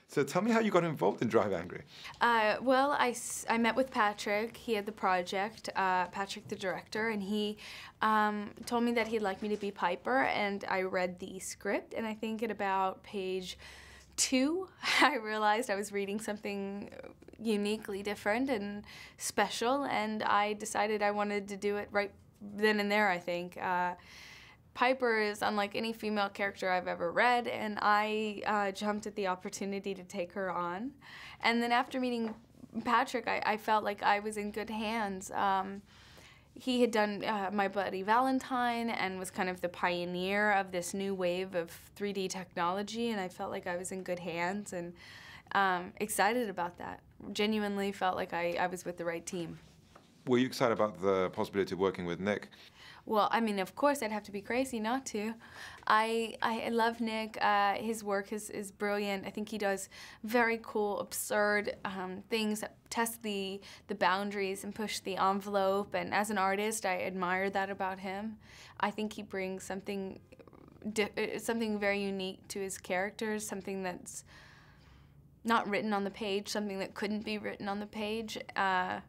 So tell me how you got involved in Drive Angry. Well, I met with Patrick. He had the project, Patrick the director, and he told me that he'd like me to be Piper, and I read the script, and I think at about page 2, I realized I was reading something uniquely different and special, and I decided I wanted to do it right then and there, I think. Piper is unlike any female character I've ever read, and I jumped at the opportunity to take her on. And then after meeting Patrick, I felt like I was in good hands. He had done My Bloody Valentine and was kind of the pioneer of this new wave of 3D technology, and I felt like I was in good hands and excited about that. Genuinely felt like I was with the right team. Were you excited about the possibility of working with Nick? Well, I mean, of course, I'd have to be crazy not to. I love Nick. His work is brilliant. I think he does very cool, absurd things that test the boundaries and push the envelope. And as an artist, I admire that about him. I think he brings something very unique to his characters, something that's not written on the page, something that couldn't be written on the page. I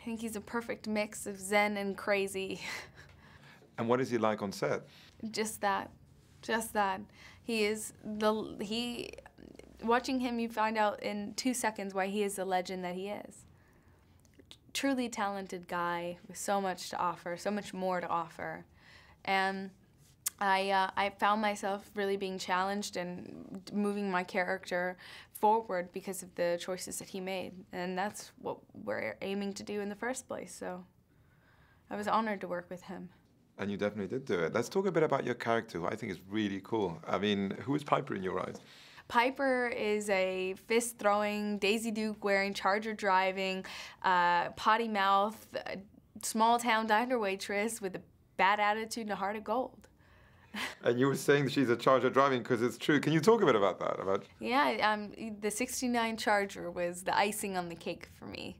think he's a perfect mix of zen and crazy. And what is he like on set? Just that. Watching him, you find out in 2 seconds why he is the legend that he is. Truly talented guy with so much to offer, so much more to offer. And I found myself really being challenged and moving my character forward because of the choices that he made. And that's what we're aiming to do in the first place. So I was honored to work with him. And you definitely did do it. Let's talk a bit about your character, who I think is really cool. I mean, who is Piper in your eyes? Piper is a fist-throwing, Daisy Duke-wearing, Charger-driving, potty-mouth, small-town diner waitress with a bad attitude and a heart of gold. And you were saying that she's a Charger driving because it's true. Can you talk a bit about that? Yeah, the '69 Charger was the icing on the cake for me.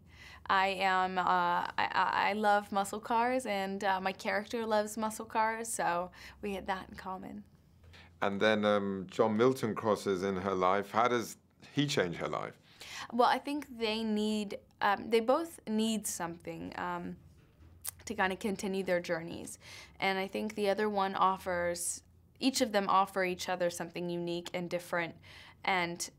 I love muscle cars, and my character loves muscle cars, so we had that in common. And then John Milton crosses in her life. How does he change her life? Well, I think they both need something to kind of continue their journeys. And I think the other one each of them offer each other something unique and different and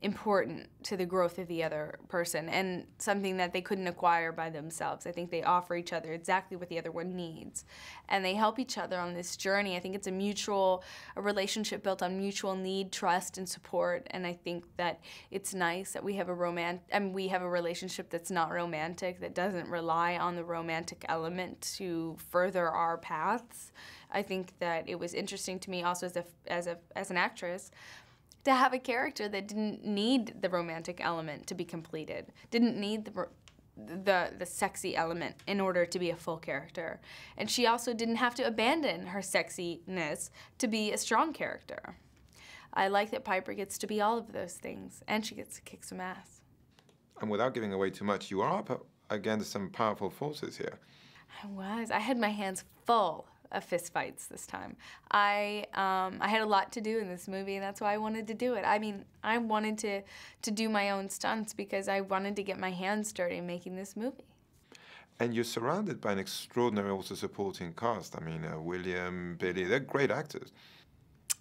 important to the growth of the other person, and something that they couldn't acquire by themselves. I think they offer each other exactly what the other one needs, and they help each other on this journey. I think it's a relationship built on mutual need, trust, and support, and I think that it's nice that we have a relationship that's not romantic, that doesn't rely on the romantic element to further our paths. I think that it was interesting to me also as an actress to have a character that didn't need the romantic element to be completed, didn't need the sexy element in order to be a full character. And she also didn't have to abandon her sexiness to be a strong character. I like that Piper gets to be all of those things, and she gets to kick some ass. And without giving away too much, you are up against some powerful forces here. I had my hands full of fistfights this time. I had a lot to do in this movie, and that's why I wanted to do it. I mean, I wanted to do my own stunts because I wanted to get my hands dirty making this movie. And you're surrounded by an extraordinary also supporting cast. I mean, William, Billy, they're great actors.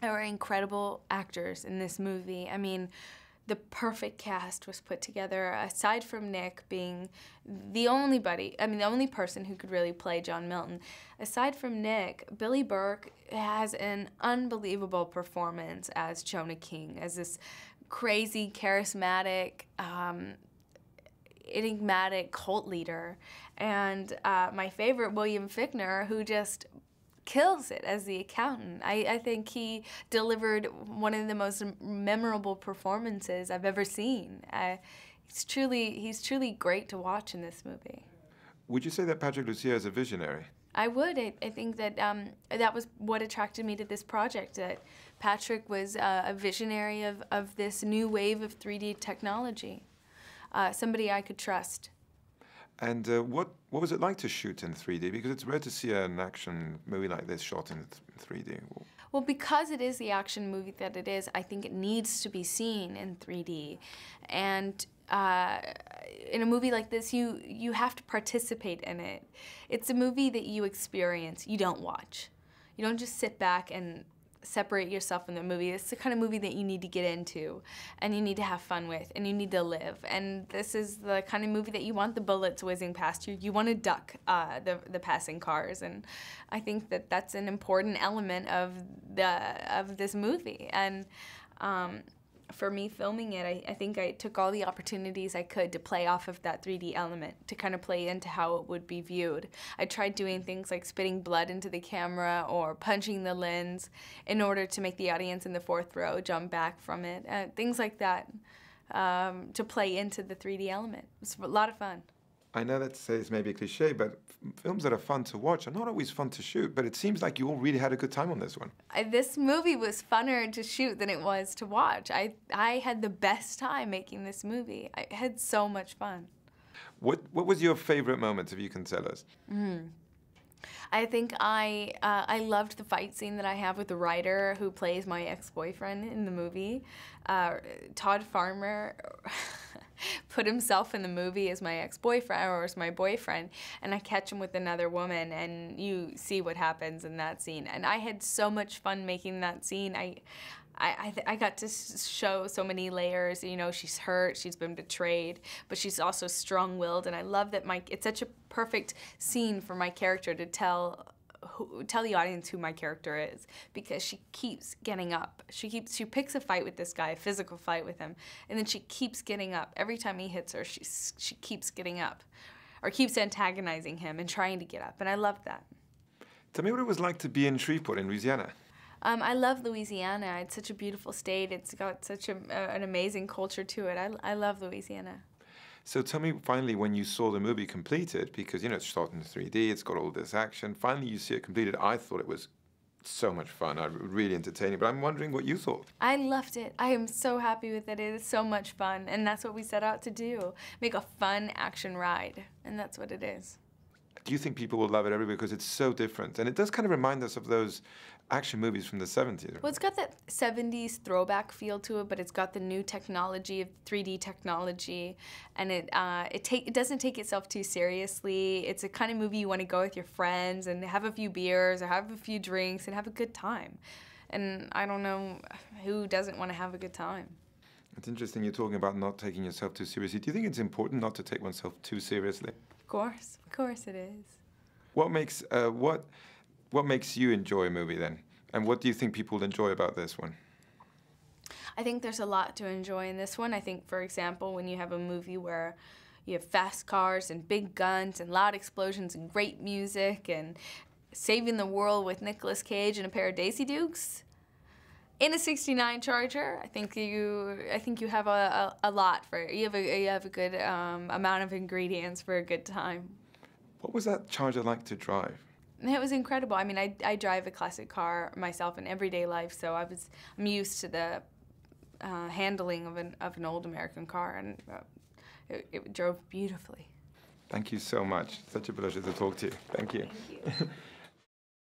There were incredible actors in this movie. I mean, the perfect cast was put together, aside from Nick being the only person who could really play John Milton. Aside from Nick, Billy Burke has an unbelievable performance as Jonah King, as this crazy, charismatic, enigmatic cult leader. And my favorite, William Fichtner, who just kills it as the accountant. I think he delivered one of the most memorable performances I've ever seen. He's truly great to watch in this movie. Would you say that Patrick Lussier is a visionary? I would. I think that that was what attracted me to this project, that Patrick was a visionary of this new wave of 3D technology, somebody I could trust. And what was it like to shoot in 3D? Because it's rare to see an action movie like this shot in 3D. Well, because it is the action movie that it is, I think it needs to be seen in 3D. And in a movie like this, you have to participate in it. It's a movie that you experience, you don't watch. You don't just sit back and separate yourself from the movie. It's the kind of movie that you need to get into and you need to have fun with and you need to live. And this is the kind of movie that you want the bullets whizzing past you. You want to duck the passing cars. And I think that that's an important element of this movie. And for me filming it, I think I took all the opportunities I could to play off of that 3D element, to kind of play into how it would be viewed. I tried doing things like spitting blood into the camera or punching the lens in order to make the audience in the fourth row jump back from it, things like that, to play into the 3D element. It was a lot of fun. I know that says maybe a cliche, but films that are fun to watch are not always fun to shoot, but it seems like you all really had a good time on this one. This movie was funner to shoot than it was to watch. I had the best time making this movie. I had so much fun. What was your favorite moment, if you can tell us? I think I loved the fight scene that I have with the writer who plays my ex-boyfriend in the movie. Todd Farmer put himself in the movie as my ex-boyfriend or as my boyfriend, and I catch him with another woman, and you see what happens in that scene. And I had so much fun making that scene. I got to show so many layers. You know, she's hurt, she's been betrayed, but she's also strong-willed, and I love that it's such a perfect scene for my character to tell the audience who my character is, because she keeps getting up. She picks a fight with this guy, a physical fight with him, and then she keeps getting up. Every time he hits her, she keeps getting up, or keeps antagonizing him and trying to get up, and I love that. Tell me what it was like to be in Shreveport in Louisiana. I love Louisiana. It's such a beautiful state. It's got such an amazing culture to it. I love Louisiana. So tell me, finally, when you saw the movie completed, because, you know, it's shot in 3D, it's got all this action, finally you see it completed. I thought it was so much fun, really entertaining, but I'm wondering what you thought. I loved it. I am so happy with it. It is so much fun, and that's what we set out to do, make a fun action ride, and that's what it is. Do you think people will love it everywhere because it's so different? And it does kind of remind us of those action movies from the 70s. Well, it's got that 70s throwback feel to it, but it's got the new technology of 3D technology, and it doesn't take itself too seriously. It's a kind of movie you want to go with your friends and have a few beers or have a few drinks and have a good time. And I don't know who doesn't want to have a good time. It's interesting you're talking about not taking yourself too seriously. Do you think it's important not to take oneself too seriously? Of course it is. What makes you enjoy a movie then? And what do you think people enjoy about this one? I think there's a lot to enjoy in this one. I think, for example, when you have a movie where you have fast cars and big guns and loud explosions and great music and saving the world with Nicolas Cage and a pair of Daisy Dukes in a '69 Charger, I think you have a lot for it. You have a good amount of ingredients for a good time. What was that Charger like to drive? It was incredible. I mean, I drive a classic car myself in everyday life, so I'm used to the handling of an old American car, and it drove beautifully. Thank you so much. Such a pleasure to talk to you. Thank you. Thank you.